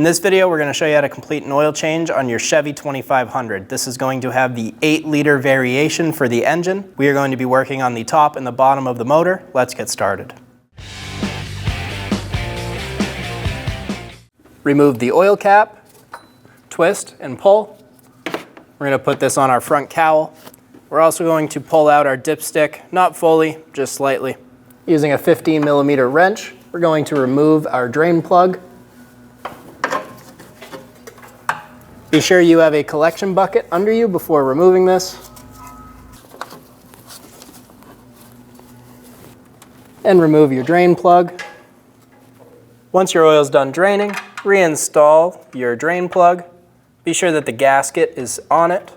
In this video, we're going to show you how to complete an oil change on your Chevy 2500. This is going to have the 8-liter variation for the engine. We are going to be working on the top and the bottom of the motor. Let's get started. Remove the oil cap, twist and pull. We're going to put this on our front cowl. We're also going to pull out our dipstick, not fully, just slightly. Using a 15mm wrench, we're going to remove our drain plug. Be sure you have a collection bucket under you before removing this. And remove your drain plug. Once your oil is done draining, reinstall your drain plug. Be sure that the gasket is on it.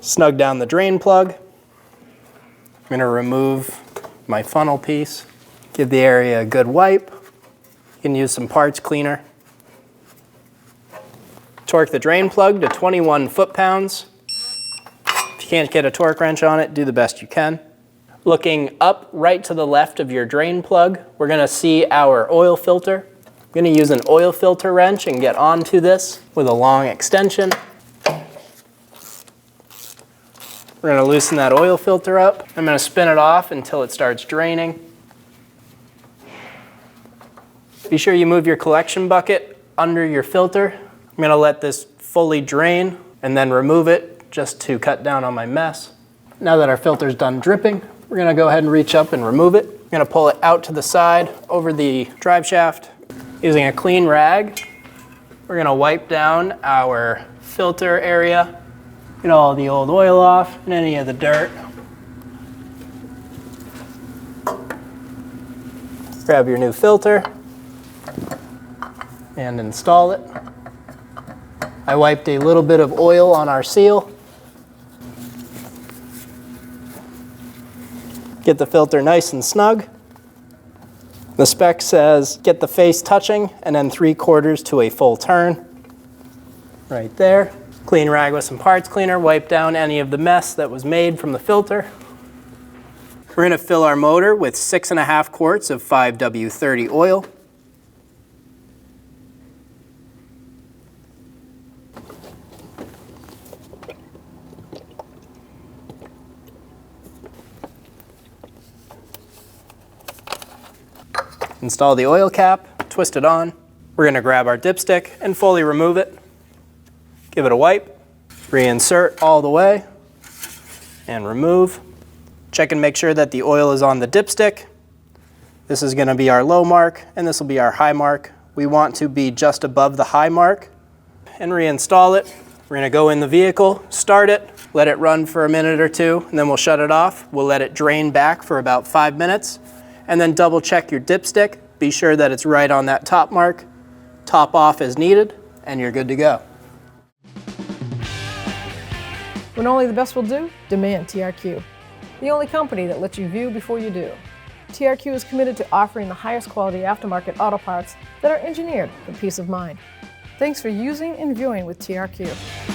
Snug down the drain plug. I'm going to remove my funnel piece. Give the area a good wipe. You can use some parts cleaner. Torque the drain plug to 21 foot-pounds. If you can't get a torque wrench on it, do the best you can. Looking up right to the left of your drain plug, we're going to see our oil filter. I'm going to use an oil filter wrench and get onto this with a long extension. We're going to loosen that oil filter up. I'm going to spin it off until it starts draining. Be sure you move your collection bucket under your filter. I'm going to let this fully drain and then remove it just to cut down on my mess. Now that our filter's done dripping, we're going to go ahead and reach up and remove it. We're going to pull it out to the side over the drive shaft. Using a clean rag, we're going to wipe down our filter area. Get all the old oil off and any of the dirt. Grab your new filter and install it. I wiped a little bit of oil on our seal. Get the filter nice and snug. The spec says get the face touching and then 3/4 to a full turn. Right there. Clean rag with some parts cleaner, wipe down any of the mess that was made from the filter. We're going to fill our motor with 6.5 quarts of 5W30 oil. Install the oil cap, twist it on. We're going to grab our dipstick and fully remove it. Give it a wipe, reinsert all the way, and remove. Check and make sure that the oil is on the dipstick. This is going to be our low mark, and this will be our high mark. We want to be just above the high mark, and reinstall it. We're going to go in the vehicle, start it, let it run for a minute or two, and then we'll shut it off. We'll let it drain back for about 5 minutes, and then double check your dipstick. Be sure that it's right on that top mark. Top off as needed, and you're good to go. When only the best will do, demand TRQ. The only company that lets you view before you do. TRQ is committed to offering the highest quality aftermarket auto parts that are engineered for peace of mind. Thanks for using and viewing with TRQ.